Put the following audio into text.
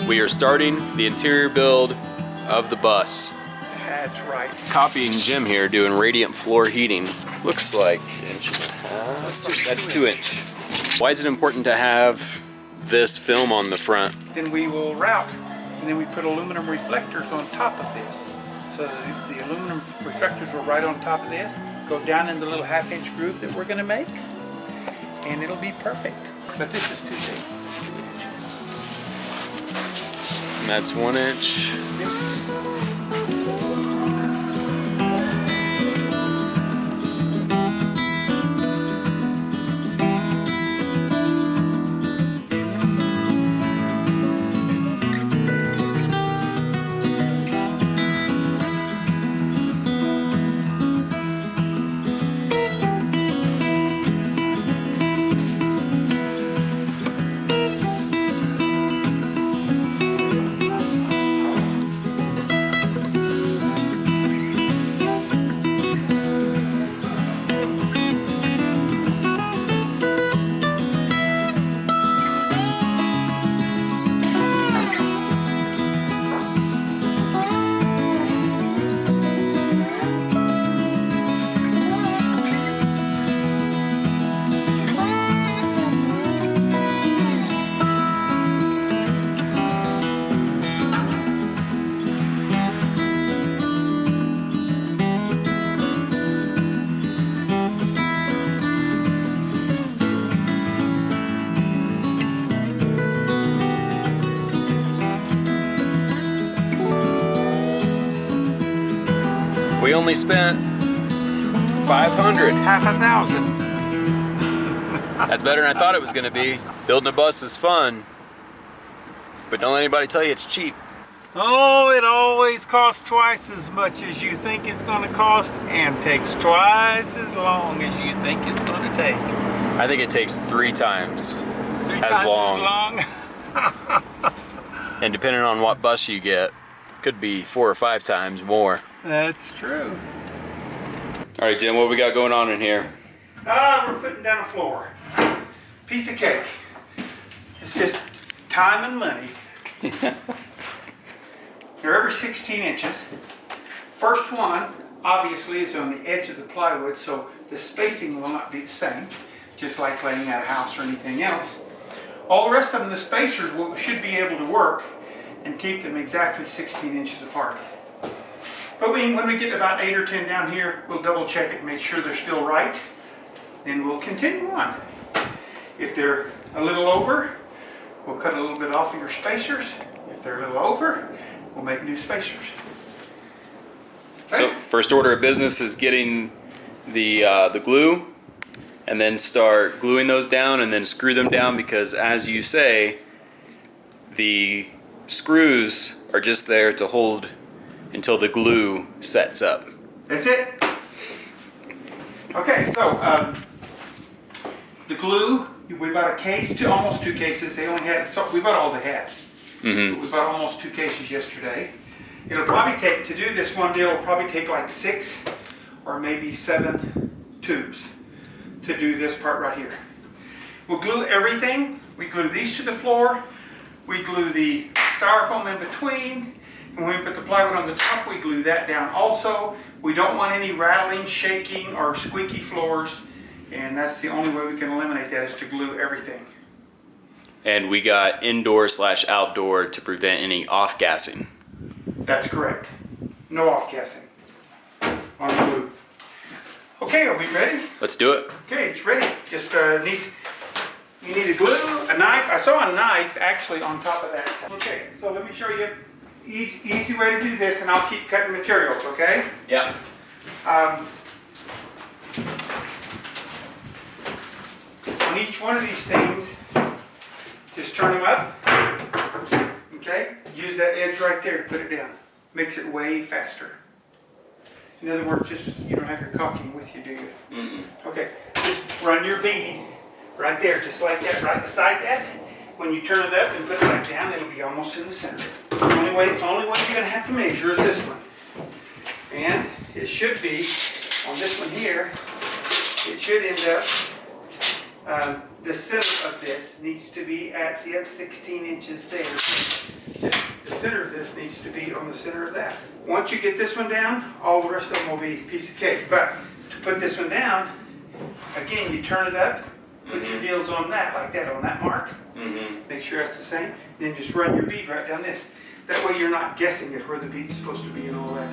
We are starting the interior build of the bus. That's right. Copying Jim here, doing radiant floor heating. Looks like 1.5 inches. That's 2 inch. Why is it important to have this film on the front? Then we will route, and then we put aluminum reflectors on top of this. So the aluminum reflectors will right on top of this, go down in the little 1/2 inch groove that we're going to make, and it'll be perfect. But this is too big. This is 2 inches. And that's 1 inch. We only spent $500. $5,000. That's better than I thought it was going to be. Building a bus is fun, but don't let anybody tell you it's cheap. Oh, it always costs twice as much as you think it's going to cost, and takes twice as long as you think it's going to take. I think it takes 3 times Three as times long. as long. And depending on what bus you get, could be 4 or 5 times more. That's true. All right, Jim, what we got going on in here? We're putting down a floor. Piece of cake. It's just time and money. They're every 16 inches. First one, obviously, is on the edge of the plywood, so the spacing will not be the same, just like laying out a house or anything else. All the rest of them, the spacers should be able to work and keep them exactly 16 inches apart. But when we get about 8 or 10 down here, we'll double check it and make sure they're still right. Then we'll continue on. If they're a little over, we'll cut a little bit off of your spacers. If they're a little over, we'll make new spacers. Okay? So first order of business is getting the glue, and then start gluing those down and then screw them down, because as you say, the screws are just there to hold until the glue sets up. That's it. Okay, so the glue, we bought a case, almost 2 cases. They only had, so we bought all they had. Mm-hmm. We bought almost 2 cases yesterday. It'll probably take, to do this one deal, it'll probably take like 6 or maybe 7 tubes to do this part right here. We'll glue everything. We glue these to the floor. We glue the styrofoam in between. And when we put the plywood on the top, we glue that down also. We don't want any rattling, shaking, or squeaky floors. And that's the only way we can eliminate that, is to glue everything. And we got indoor/outdoor to prevent any off-gassing. That's correct. No off-gassing on the glue. Okay, are we ready? Let's do it. Okay, it's ready. Just you need a glue, a knife. I saw a knife actually on top of that. Okay, so let me show you easy way to do this, and I'll keep cutting materials, okay? Yeah. On each one of these things, just turn them up, okay? Use that edge right there to put it down. Makes it way faster. In other words, just, you don't have your caulking with you, do you? Mm-mm. Okay, just run your bead right there, just like that, right beside that. When you turn it up and put it back down, it'll be almost in the center. Only one you're gonna have to measure is this one. And it should be, on this one here, it should end up, the center of this needs to be at, see, that's 16 inches there. center of this needs to be on the center of that. Once you get this one down, all the rest of them will be a piece of cake. But to put this one down, again, you turn it up, put your needles on that, like that, on that mark. Make sure that's the same. Then just run your bead right down this. That way you're not guessing at where the bead's supposed to be and all that.